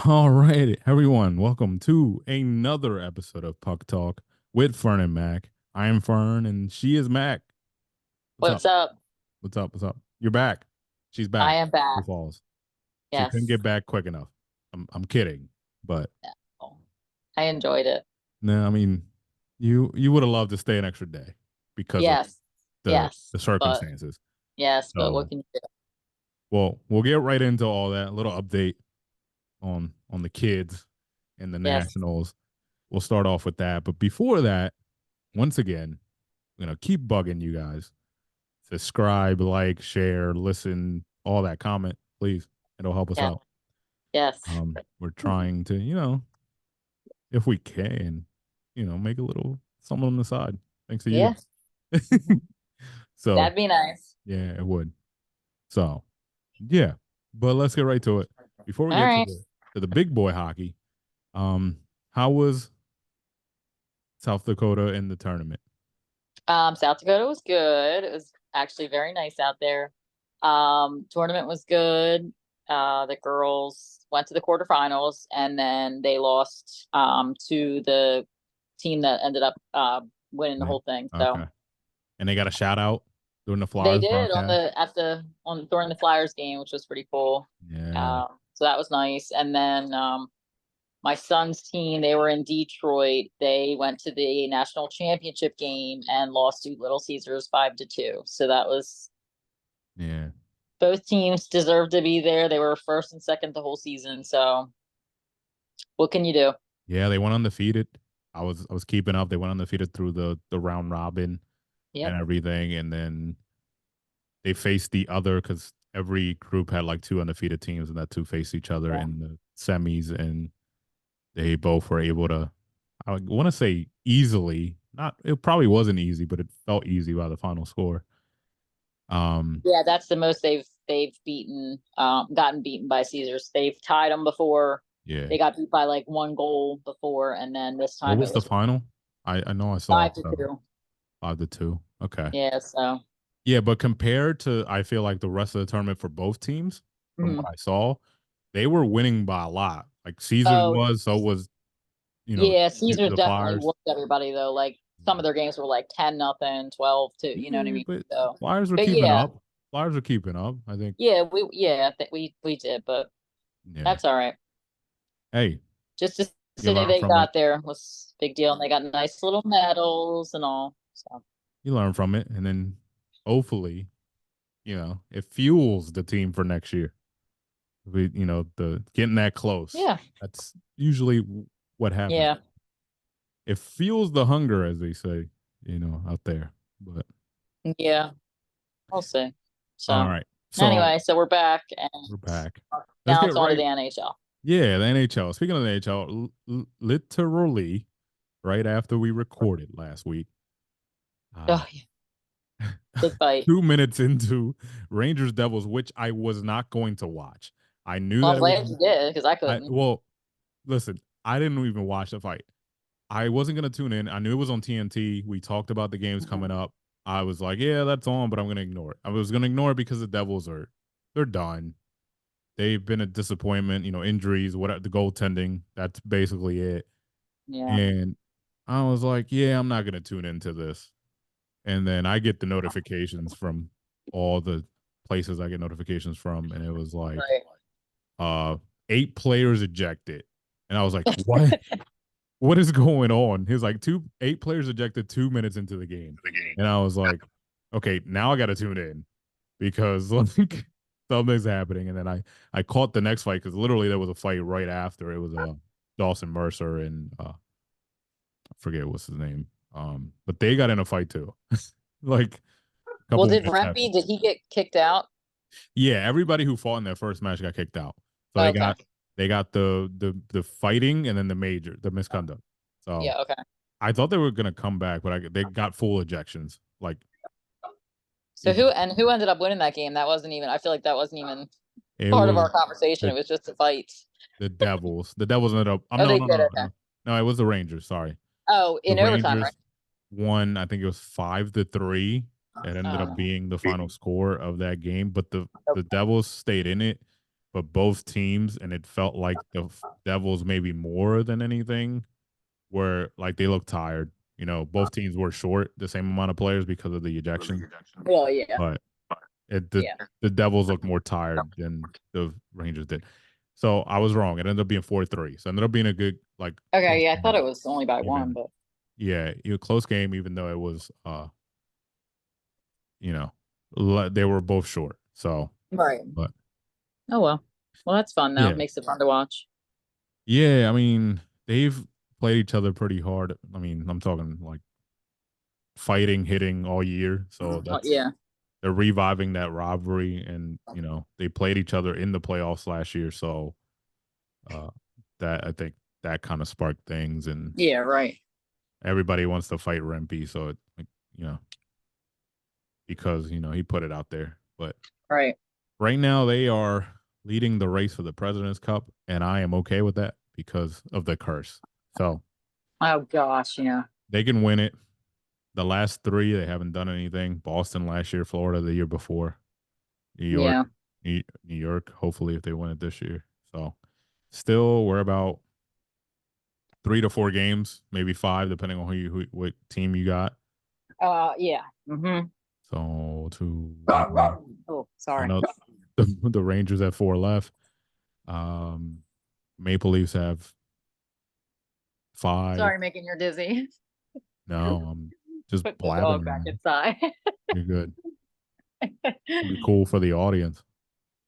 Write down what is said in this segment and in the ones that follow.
All right, everyone, welcome to another episode of Puck Talk with Fern and Mac. I am Fern and she is Mac. What's up? What's up? What's up? What's up? You're back. She's I back. am Who back. falls? She couldn't Yes. get back quick enough. I'm kidding, but Oh, I enjoyed it. no, I mean, you would have loved to stay an extra day because of Yes. the Yes. the But circumstances. but what So, can you do? well, we'll get right into all that. A little update on the kids and the Yes. nationals. We'll start off with that, but before that, once again, I'm gonna keep bugging you guys. Subscribe, like, share, listen, all that. Comment, please. It'll help us Yeah. out. Yes. We're trying to, if we can, make a little something on the side. Thanks to you. Yeah. hmm So That'd be nice. yeah, it would. So yeah, but let's get right to it. Before we All get to right. the big boy hockey, um, how was South Dakota in the tournament? South Dakota was good. It was actually very nice out there. Tournament was good. The girls went to the quarterfinals and then they lost to the team that ended up winning the Like, whole thing. okay, So and they got a shout out during the they Flyers did on broadcast. the at the on during the Flyers game, which was pretty cool. Yeah. So that was nice. And then my son's team, they were in Detroit. They went to the national championship game and lost to Little Caesars 5-2. So that was Yeah. both teams deserved to be there. They were first and second the whole season. So what can you do? Yeah, they went undefeated. I was keeping up. They went undefeated through the round robin and Yep. everything, and then they faced the other because every group had like two undefeated teams, and that two faced each other Yeah. in the semis, and they both were able to. I want to say easily. Not it probably wasn't easy, but it felt easy by the final score. Um, Yeah, that's the most they've beaten gotten beaten by Caesars. They've tied them before. yeah. They got beat by like one goal before, and then this What time it was the was final? I know I saw five to so two. 5-2. Okay. Yeah, so Yeah, but compared to I feel like the rest of the tournament for both teams, from what mhm. I saw, they were winning by a lot. Like Caesars Oh was, so was yeah, Caesars the definitely Flyers. whooped everybody though. Like some of their games were like 10-0, 12-2. You know what I Yeah, mean? but So, Flyers were but keeping yeah, up. Flyers were keeping up. I think. we did, but Yeah. that's all right. Hey, Just to you say learn they from it. got there was a big deal, and they got nice little medals and all. So You learn from it, and then hopefully, it fuels the team for next year. The getting that close. yeah, That's usually what happens. yeah, It fuels the hunger, as they say, out there. But yeah. We'll see. all So right. So anyway, so we're back and we're back. Let's now get it's on to right. the NHL. Yeah, the NHL. Speaking of the NHL, literally right after we recorded last week, uh, Oh, yeah. Big fight. 2 minutes into Rangers Devils, which I was not going to watch. I knew Well, I'm that it was. glad you did because I I couldn't. well, listen, I didn't even watch the fight. I wasn't gonna tune in. I knew it was on TNT. We talked about the games coming Mhm. up. I was like, yeah, that's on, but I'm gonna ignore it. I was gonna ignore it because the Devils they're done. They've been a disappointment, injuries, whatever the goaltending, that's basically it. Yeah. And I was like, yeah, I'm not gonna tune into this. And then I get the notifications from all the places I get notifications from, and it was like Right. uh 8 players ejected. And I was like, what? What is going on? He's like 8 players ejected 2 minutes into the game. And I was like, okay, now I gotta tune in because like something's happening. And then I caught the next fight because literally there was a fight right after. It was Dawson Mercer and I forget what's his name. But they got in a fight too. Like a Well, couple did minutes after. Rempe, did he get kicked out? Yeah, everybody who fought in their first match got kicked out. So they Okay. got the fighting and then the misconduct. So Yeah, okay. I thought they were gonna come back, but they got full ejections. Like So it, who ended up winning that game? That wasn't even I feel like that wasn't even it part of was our conversation. It the was just a fight. the Devils. The Devils ended up. Oh, No, they no, did. no, Okay. no, no. It was the Rangers. Sorry, Oh, the in overtime, right? Rangers won. I think it was 5-3. It ended up Oh, being the final score of that game. But the okay. Devils stayed in it. but both teams, and it felt like the Devils maybe more than anything, were like they looked tired. You know, both teams were short the same amount of players because of the ejection, Well, yeah, but it yeah. the Devils looked more tired than the Rangers did. So I was wrong. It ended up being 4-3. So it ended up being a good like close Okay, yeah. I thought game. it was only by one, Even but yeah, a close game, even though it was you know, they were both short. So, right. but Oh well. Well, that's fun though. yeah, Makes it fun to watch. yeah. I mean, they've played each other pretty hard. I mean, I'm talking like fighting, hitting all year. So that's Yeah. they're reviving that rivalry, and they played each other in the playoffs last year. So uh, that I think that kind of sparked things, and Yeah. Right. everybody wants to fight Rempe. So it, like, because he put it out there. But Right. right now they are leading the race for the President's Cup, and I am okay with that because of the curse. So Oh gosh. Yeah. they can win it. The last three, they haven't done anything. Boston last year, Florida the year before, New York, Yeah. New York. Hopefully, if they win it this year. So still, we're about 3 to 4 games, maybe five, depending on what team you got. Yeah. Mm-hmm. So Oh, I sorry. know the Rangers have four left. Um, Maple Leafs have five. Sorry, making you dizzy. No, I'm just Put the dog blabbing back on. inside. You're good. It'll be cool for the audience.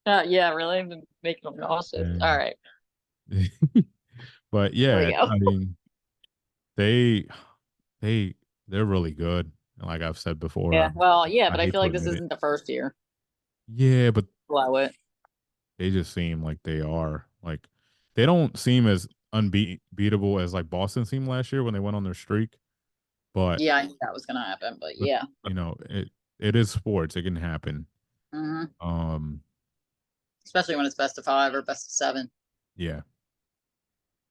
Yeah, really? Been making them nauseous. All And right. but There we yeah, go. I mean they they they're really good. Like I've said before, Yeah. Well, yeah, I but I hate feel to like this admit it. isn't the first year. Yeah, but Blow it. they just seem like they are like they don't seem as unbeatable as like Boston seemed last year when they went on their streak. But Yeah, I knew that was gonna happen, but yeah. it is sports. It can happen. Hmm. Um, Especially when it's best of five or best of seven. yeah.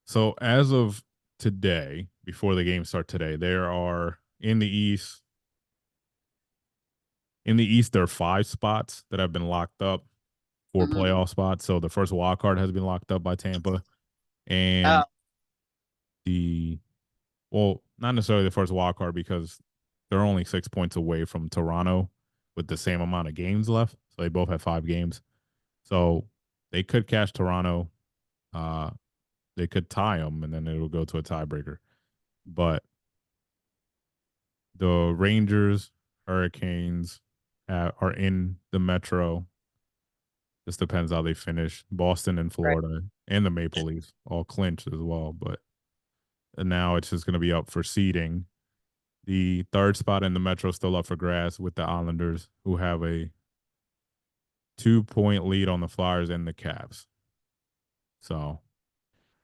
So as of today, before the game start today, there are in the East there are 5 spots that have been locked up for Hmm. playoff spots. So the first wild card has been locked up by Tampa, and Oh, the well, not necessarily the first wild card because they're only 6 points away from Toronto with the same amount of games left. So they both have 5 games. So they could catch Toronto. Uh, they could tie them, and then it'll go to a tiebreaker. But the Rangers, Hurricanes are in the Metro. Just depends how they finish. Boston and right. Florida and the Maple Leafs all clinched as well. But now it's just going to be up for seeding. The third spot in the Metro is still up for grabs with the Islanders, who have a 2 point lead on the Flyers and the Caps. So,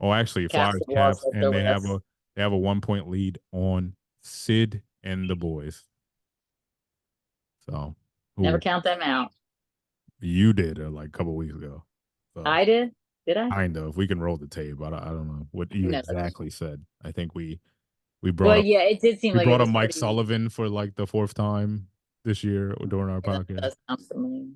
actually, Caps Flyers, have lost Caps, like and their they have last. a 1 point lead on Sid and the boys. So, Never who count them out. you did like a couple weeks ago. So, I did. Did I? kind of. We can roll the tape. I don't know what you No. exactly said. I think we brought Well, up yeah, it did seem we like it brought up was Mike pretty. Sullivan for like the fourth time this year during our Yeah, that podcast. does sound familiar.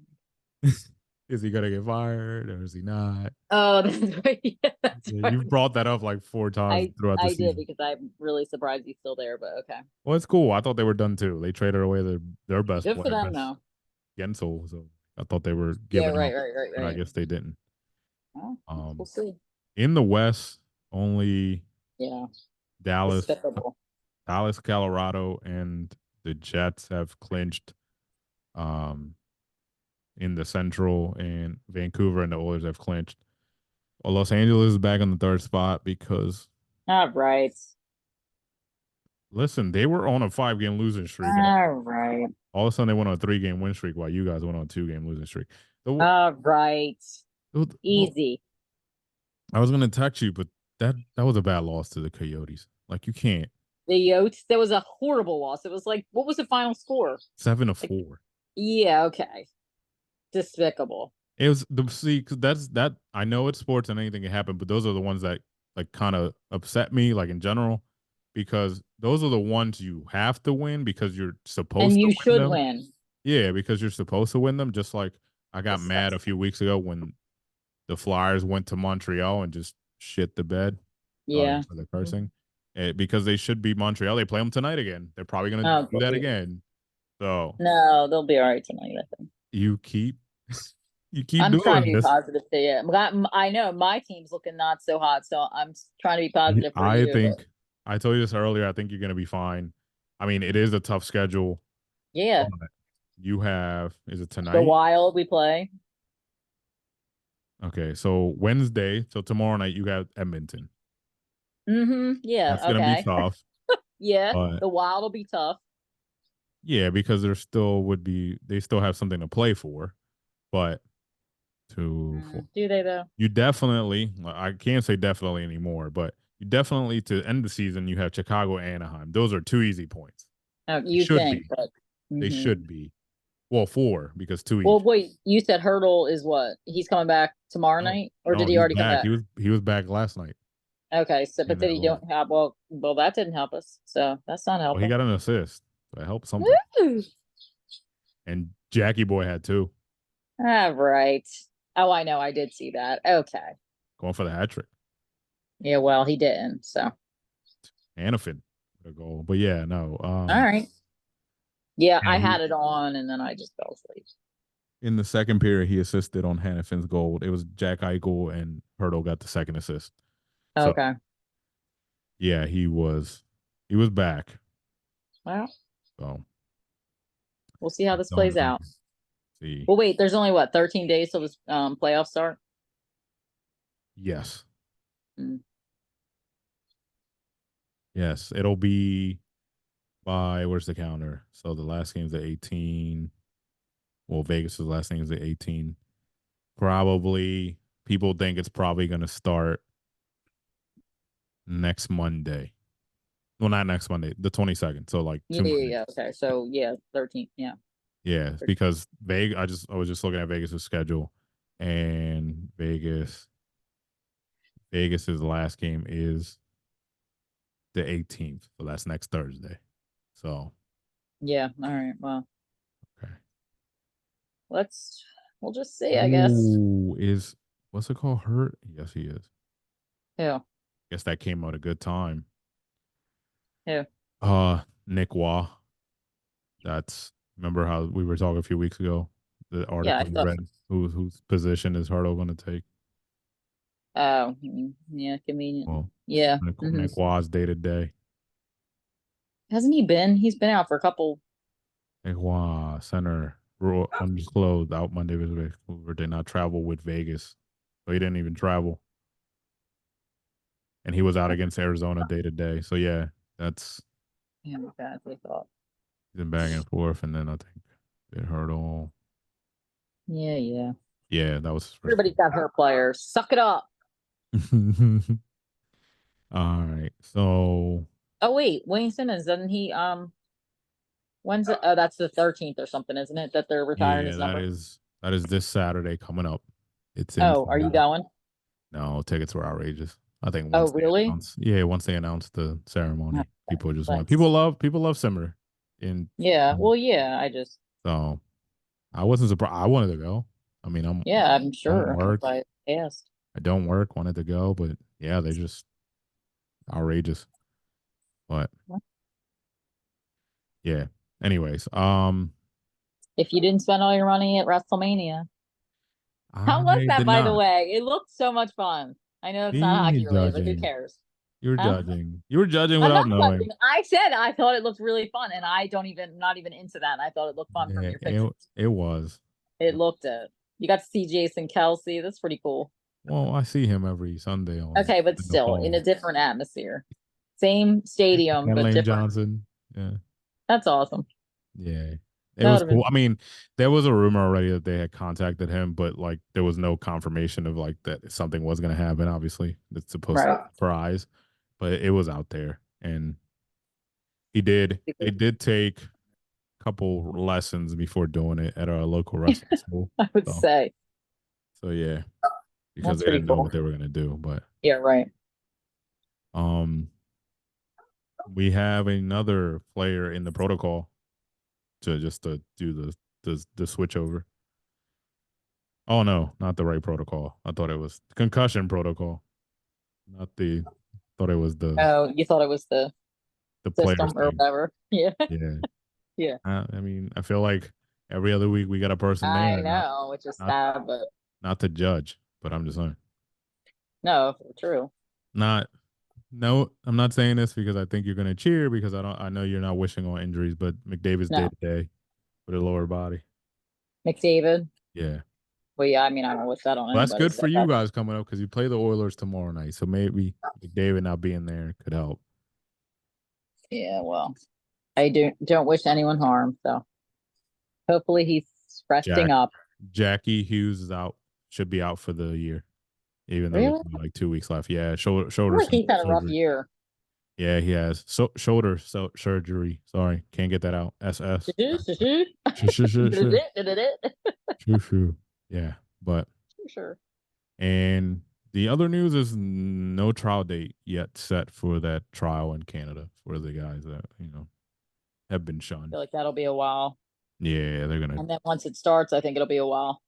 Is he gonna get fired or is he not? Oh, that's right. Yeah, that's Yeah, right. you've brought that up like 4 times throughout the I did season. because I'm really surprised he's still there, but okay. Well, it's cool. I thought they were done too. They traded away their best Good for player, them best though. Gensel. So I thought they were Yeah, giving up, right, right, right, but I right. guess they didn't. Well, we'll Um, see. in the West, only Yeah, Dallas, despicable. Colorado, and the Jets have clinched. Um, in the Central, and Vancouver and the Oilers have clinched. Well, Los Angeles is back on the third spot because All right. listen, they were on a 5 game losing streak, and All right. all of a sudden they went on a 3 game win streak while you guys went on a 2 game losing streak. All right. Well, Easy. I was gonna text you, but that was a bad loss to the Coyotes. Like you can't The Yotes, that was a horrible loss. It was like, what was the final score? seven to Like, four. yeah, okay. Despicable. It was the see 'cause that's that. I know it's sports and anything can happen, but those are the ones that like kind of upset me, like in general, because those are the ones you have to win because you're And supposed to you win should them. win. Yeah, because you're supposed to win them. Just like I got mad a Disgusting. few weeks ago when The Flyers went to Montreal and just shit the bed. Sorry Yeah. for the cursing. Because they should beat Montreal. They play them tonight again. They're probably going to Oh, do that great. again. So No, they'll be all right tonight, I think. you keep you keep I'm trying to doing be this. positive to you. I know my team's looking not so hot, so I'm trying to be positive for I you. But think I told you this earlier. I think you're going to be fine. I mean, it is a tough schedule, yeah, but you have, is it the tonight? Wild we play. Okay, so Wednesday, so tomorrow night you got Edmonton. That's Yeah. going to be Okay. tough, Yeah, but the Wild will be tough. yeah, because there still would be, they still have something to play for, but for, Do they though? you definitely, I can't say definitely anymore, but you definitely to end the season, you have Chicago, Anaheim. Those are two easy points. Oh, They you should think, be. but They hmm should be. Well, four because two well, each. wait. You said Hurdle is what? He's coming back tomorrow No, night, or no, did he he's already come back. back? He was back last night Okay, so in but did that he role. don't have well that didn't help us. So that's not Well, he helping. got an assist. So it helped something. Woo! And Jackie Boy had two, All right. Oh, I know. I did see that. Okay. going for the hat trick. Yeah, well, he didn't. So, Hannafin a goal. But yeah, no. all right. Yeah, Yeah, I he had it on and then I just fell asleep. in the second period he assisted on Hannafin's goal. It was Jack Eichel and Hurdle got the second assist. So Okay. yeah, he was back. Well, So we'll see how this plays don't out. see. Well, wait, there's only what, 13 days till this playoffs start? Yes. Mm. Yes. It'll be by where's the calendar? So the last game's the 18. Well, Vegas' last name is the 18. Probably people think it's probably gonna start next Monday. Well, not next Monday, the 22nd. So like Yeah, two yeah, Mondays. yeah. Okay. So, yeah, 13. Yeah. Yeah, because Vegas. I was just looking at Vegas' schedule, and Vegas's last game is the 18th. So that's next Thursday. So Yeah. All right. Well, okay. let's, we'll just see, I guess. Ooh, is what's it called? Hurt? Yes, he is. Who? Guess that came out a good time. Who? Nick Waugh. That's remember how we were talking a few weeks ago. The Yeah, I article you thought, read. Whose position is Hurdle going to take? oh, yeah, convenient. Well, Yeah. Nick Waugh's day to day. Hasn't he been? He's been out for a couple. Nick Waugh, center, undisclosed, out Monday with Vancouver. Did not travel with Vegas, so he didn't even travel, and he was out against Arizona day to day. So yeah, that's Yeah, bad, I thought. he's been back and forth, and then I think it Hurdle. Yeah, yeah. Yeah, that was his first. Everybody's got her players. Suck it up. All right, so Oh wait, Wayne Simmons, doesn't he when's it? Oh, that's the 13th or something, isn't it? That they're retiring yeah, his number. that is this Saturday coming up. It's in Oh, are you Florida. going? No, tickets were outrageous. I think Oh, really? once they announce the Oh, ceremony, people just went. thanks. People love Simmer, and Yeah, well, yeah, I just so I wasn't surprised. I wanted to go. I mean, yeah, I'm don't sure if work. I asked. I don't work. Wanted to go, but yeah, they just outrageous. But yeah. Anyways, If you didn't spend all your money at WrestleMania. How was I that, did by the not. way? It looked so much fun. I know it's not Be hockey related, but who judging. cares? You were Huh? judging. You were judging I'm without not knowing. judging. I said I thought it looked really fun, and I don't even not even into that. And I thought it looked fun from Yeah, your pictures. it was. It looked it. You got to see Jason Kelsey. That's pretty cool. Well, I see him every Sunday on Okay, but in the still in a fall. different atmosphere. Same stadium, And but Lane different. Johnson. Yeah. That's awesome. Yeah. It That would was have been cool. I fun. mean, there was a rumor already that they had contacted him, but like there was no confirmation of like that something was going to happen. Obviously, it's supposed to be Right. a surprise, but it was out there, and he did. They did take a couple lessons before doing it at our local wrestling school. I would So, say so yeah, because that's they pretty didn't know cool. what they were going to do, but Yeah, right. um, we have another player in the protocol to just to do the switch over. Oh no, not the right protocol. I thought it was concussion protocol, not the. Thought it was Oh, you thought it was the the players system or thing. whatever. Yeah. Yeah. Yeah. I mean, I feel like every other week we got a person I there, know, which is not sad, but not to judge, but I'm just saying. no, true. Not no, I'm not saying this because I think you're gonna cheer because I know you're not wishing on injuries, but McDavid's day No. to day with a lower body. McDavid. Yeah. Well, yeah, I mean, I don't wish that on Well, that's anybody, good so for you that's guys coming up because you play the Oilers tomorrow night. So maybe McDavid not being there could help. yeah, well. I don't wish anyone harm, so hopefully he's resting Jack up. Jackie Hughes is out, should be out for the year, even though there's Really? only like 2 weeks left. Yeah, I feel shoulder like he's had a rough surgery. year. Yeah, he has shoulder surgery. Sorry, can't get that out. SS. Shoo, shoo, shoo, shoo. Shoo, shoo. Yeah, but Sure. and the other news is no trial date yet set for that trial in Canada for the guys that have been I shunned. feel like that'll be a while. Yeah, they're gonna. And then once it starts, I think it'll be a while.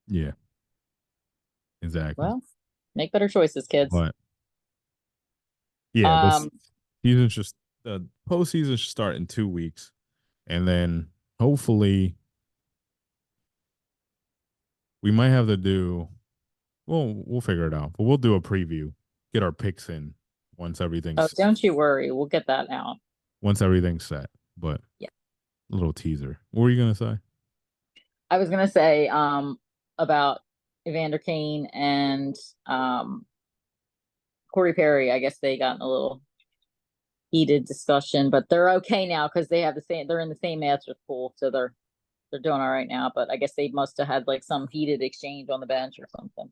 Yeah, exactly. Well, make better choices, kids. But yeah, this Um, season's just the postseason should start in 2 weeks, and then hopefully we might have to do. Well, we'll figure it out, but we'll do a preview, get our picks in once oh, everything's don't you worry. We'll get that out. once everything's set. But Yeah. a little teaser. What were you gonna say? I was gonna say, about Evander Kane and um Corey Perry. I guess they got in a little heated discussion, but they're okay now because they have the same. They're in the same Masters pool, so they're doing all right now. But I guess they must have had like some heated exchange on the bench or something.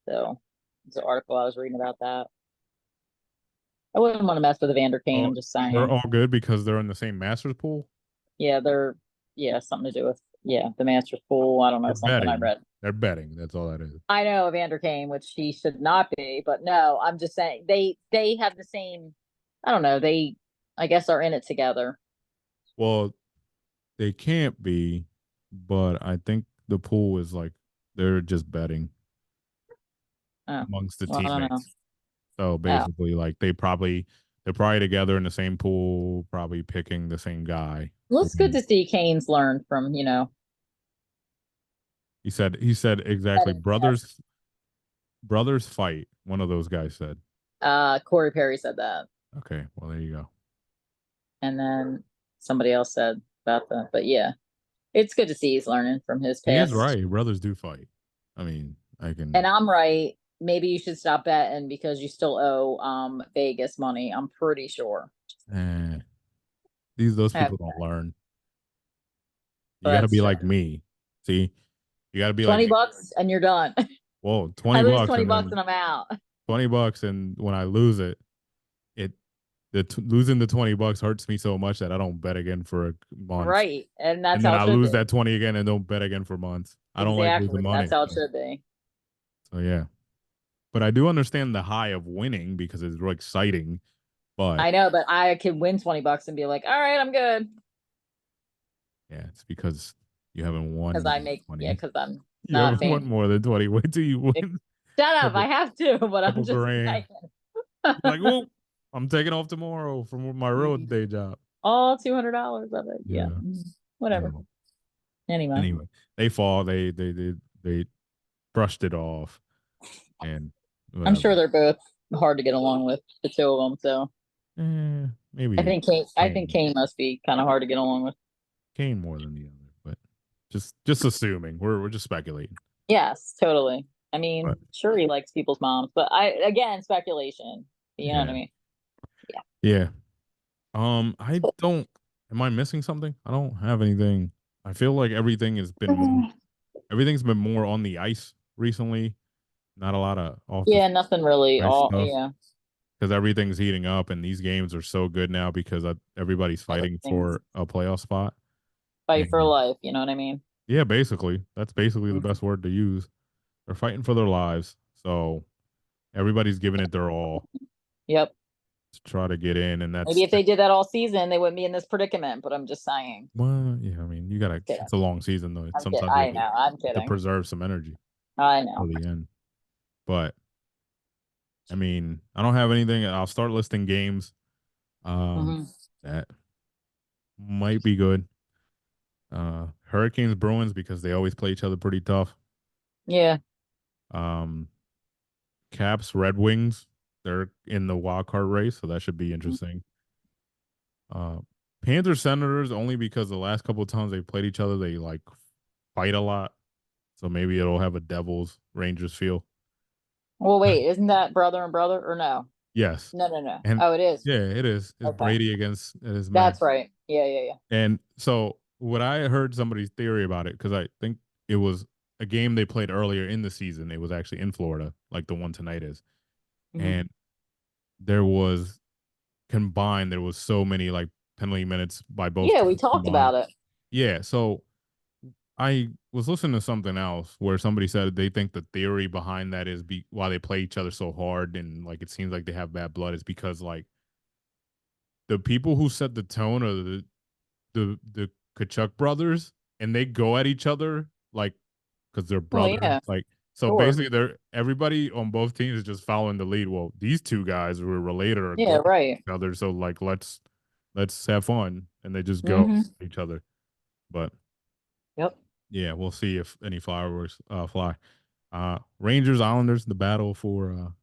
So it's an article I was reading about that. I wouldn't want to mess with Evander Kane. Oh, I'm just they're saying. all good because they're in the same Masters pool. Yeah, something to do with the Masters pool. I don't know, They're something I betting. read. They're betting. That's all that is. I know Evander Kane, which he should not be, but no, I'm just saying they have the same. I don't know. They I guess are in it together. Well, they can't be, but I think the pool is like they're just betting Oh, amongst the well, I don't know. teammates. So Oh, basically, like they're probably together in the same pool, probably picking the same guy. well, it's good to see Kane's learned from He said exactly betting. brothers fight. One of those guys said. Corey Perry said that, Okay, well there you go. and then somebody else said about that. But yeah, it's good to see he's learning from his He is past. right. Brothers do fight. I mean, I And can. I'm right. Maybe you should stop betting because you still owe Vegas money. I'm pretty sure. Eh, those Okay, people don't learn. You well, got to that's be true. like me. See, you got to be like 20 me. bucks and you're done. Whoa, I 20 lose bucks 20 and bucks then and I'm out. 20 bucks and when I lose it, it losing the 20 bucks hurts me so much that I don't bet again for a month. Right. And that's And then how it I should lose be. that 20 again and don't bet again for months. I don't like losing Exactly. That's money. how it should be. So yeah. But I do understand the high of winning because it's real exciting. But I know, but I could win 20 bucks and be like, all right, I'm good. yeah, it's because you haven't won Because more I than make, 20. because I'm You not haven't won famous. more than 20. Wait till you win Shut a up. I couple, have to, but I'm couple just grand. saying. You're like, oh, I'm taking off tomorrow from my real day job. All $200 of it. Yeah. Yeah. Whatever. Yeah. Anyway, Anyway, they fall. They brushed it off and I'm whatever. sure they're both hard to get along with, the two of them. So Maybe I think Kane must be kind of hard to get along with. Kane more than the other, but just assuming we're just speculating. Yes, totally. I mean, But sure he likes people's moms, but again, speculation. You know what I yeah, mean? Yeah. yeah. I don't. Am I missing something? I don't have anything. I feel like everything's been more on the ice recently. Not a lot of off the Yeah, nothing really. ice All stuff yeah, because everything's heating up and these games are so good now because everybody's fighting everything's for a playoff spot. fight for And life. You know what I mean? yeah, basically, that's basically the Mhm. best word to use. They're fighting for their lives, so everybody's giving it their all. Yep. to try to get in, and Maybe that's if they did that all season, they wouldn't be in this predicament. But I'm just saying. well, yeah. I mean, you gotta. Kidding. It's a long season though. I'm kidding. Sometimes you I have know. I'm to kidding. preserve some energy I for know. the end. But I mean, I don't have anything. I'll start listing games Hmm. that might be good. Hurricanes Bruins because they always play each other pretty tough. Yeah. Um, Caps Red Wings, they're in the wild card race, so that should be Mhm. interesting. Uh, Panthers Senators only because the last couple of times they played each other, they like fight a lot. So maybe it'll have a Devils Rangers feel. Well, wait. Isn't that brother and brother or no? Yes, No, no, no. and Oh, it is. yeah, it is. It's Okay. Brady against his man. That's right. Yeah, yeah, yeah. And so what I heard somebody's theory about it because I think it was a game they played earlier in the season. It was actually in Florida, like the one tonight is, Hmm. and there was combined there was so many like penalty minutes by both Yeah, we teams talked combined. about it. Yeah, so I was listening to something else where somebody said they think the theory behind that is why they play each other so hard and like it seems like they have bad blood is because like the people who set the tone are the Kachuk brothers and they go at each other like because they're Well, brothers. yeah, Like so sure. basically they're everybody on both teams is just following the lead. Well, these two guys who are related are Yeah, going at right. each other, so like let's have fun and they just go Hmm. at each other. But Yep. yeah, we'll see if any fireworks fly. Rangers Islanders, the battle for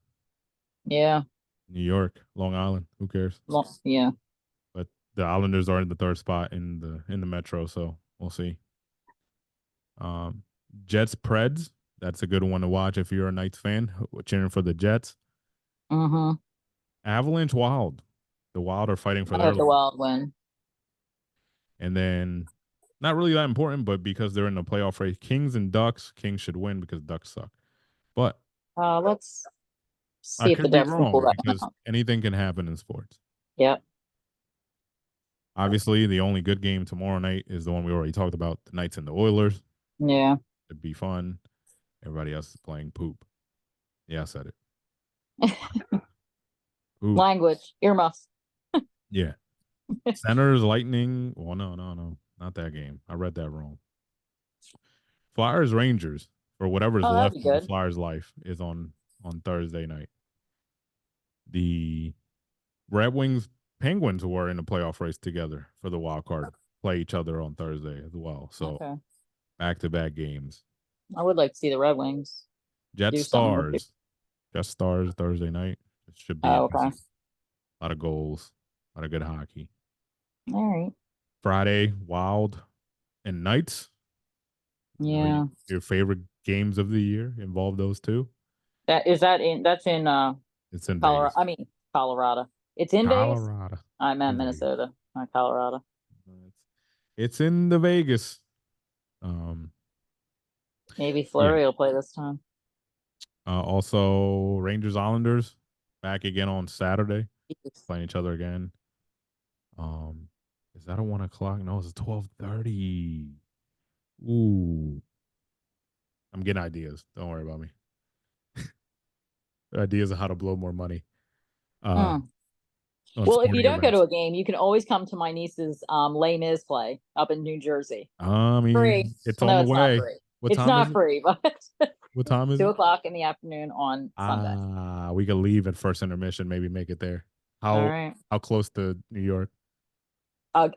Yeah. New York, Long Island. Who cares? Well, yeah. But the Islanders are in the third spot in the Metro, so we'll see. Um, Jets Preds, that's a good one to watch if you're a Knights fan cheering for the Jets. Hmm. Avalanche Wild, the Wild are fighting for I their hope the life, Wild win. and then not really that important, but because they're in the playoff race, Kings and Ducks. Kings should win because Ducks suck, but Let's I see if the could be Ducks can pull wrong that one because out. anything can happen in sports. Yep. Obviously, the only good game tomorrow night is the one we already talked about, the Knights and the Oilers. Yeah. It'd be fun. Everybody else is playing poop. Yeah, I said it. Poop. Language. Earmuffs. Yeah. Senators, Lightning. Well, no. Not that game. I read that wrong. Flyers, Rangers, for whatever's Oh, that'd left be of the good. Flyers' life, is on Thursday night. The Red Wings, Penguins, who are in the playoff race together for the wild card, play each other on Thursday as well. So Okay. back to back games. I would like to see the Red Wings Jet do something with it. Stars. Jet Stars Thursday night. It should be Oh, okay. interesting. A lot of goals, a lot of good hockey. All right. Friday, Wild and Knights. Are Yeah. your favorite games of the year involve those two? That's in It's in Colorado. Vegas. I mean Colorado. It's in Vegas. Colorado. I It's meant in Vegas. Minnesota, not Colorado. It's in the Vegas. Um, Maybe yeah. Flurry will play this time. Also, Rangers Islanders back again on Saturday, Jeez. playing each other again. Um, is that a 1 o'clock? No, it's 12:30. Ooh, I'm getting ideas. Don't worry about me. Ideas of how to blow more money. Uh, Hmm. on Well, if you sporting don't go to events. a game, you can always come to my niece's Les Mis play up in New Jersey. I Free. mean, it's Well, on no, the it's not way. free. What It's time is not it? free, but What time is two it? o'clock in the afternoon on Sunday. We could leave at first intermission, maybe make it there. All How right. how close to New York?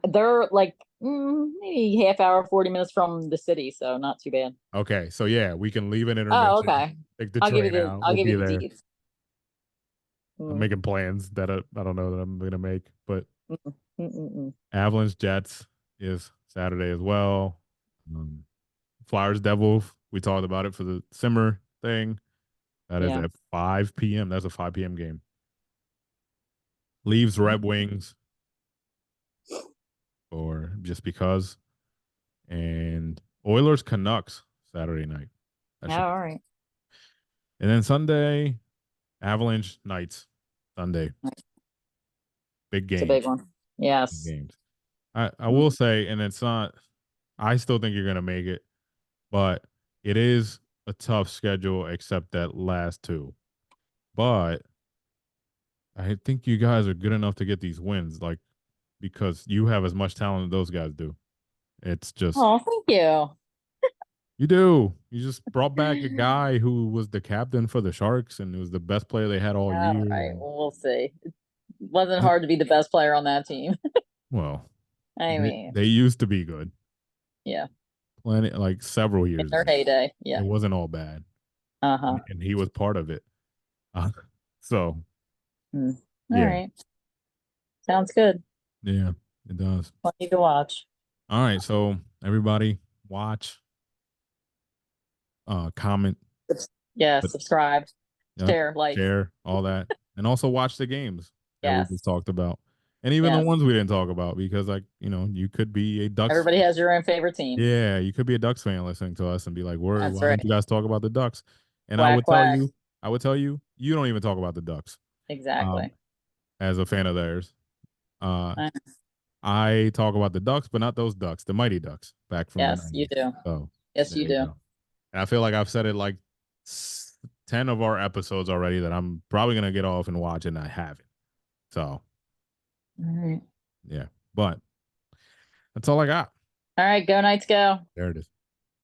They're like maybe half hour, 40 minutes from the city, so not too bad. Okay, so yeah, we can leave an Oh, intermission, okay. take the train out. I'll We'll give be you the there. deeds. I'm Mm, making plans that I don't know that I'm gonna make, but mm, mm, mm, mm. Avalanche Jets is Saturday as well. Um, Flyers Devils, we talked about it for the Simmer thing. That is Yeah. at 5 p.m. That's a 5 p.m. game. Leaves Mm. Red Wings or just because, and Oilers Canucks Saturday night. That Oh, should be all fun. right. And then Sunday, Avalanche Knights. Sunday, big It's a game, big one. big Yes. games. I will Mm. say, and it's not. I still think you're gonna make it, but it is a tough schedule except that last two. But I think you guys are good enough to get these wins, like because you have as much talent as those guys do. It's just Oh, thank you. you do. You just brought back a guy who was the captain for the Sharks and it was the best player they had all All year. right, And well, we'll see. It wasn't hard to be the best player on that team. well, I mean, they used to be good. yeah, Plenty like several in years their ago. heyday. It Yeah. wasn't all bad. Uh-huh. And he was part of it. Uh, so Mm. All yeah, right. Sounds good. yeah, it does. Plenty to watch. All right, so everybody watch, comment, Yeah, but subscribe, yep, share, like. share all that, and also watch the games that we Yes. just talked about, and even the Yes. ones we didn't talk about because like you could be a Ducks. Everybody has your own favorite team. Yeah, you could be a Ducks fan listening to us and be like, "Word, That's why didn't right. you guys talk about the Ducks?" And Quack, quack. I would tell you, you don't even talk about the Ducks. Um, Exactly. as a fan of theirs, uh, Uh, I talk about the Ducks, but not those Ducks, the Mighty Ducks back from the yes, you '90s. do. So Yes, there you you do. go. And I feel like I've said it like 10 of our episodes already that I'm probably gonna get off and watch, and I haven't. So All right. yeah, but that's all I got. All right, go Knights, go. There it is.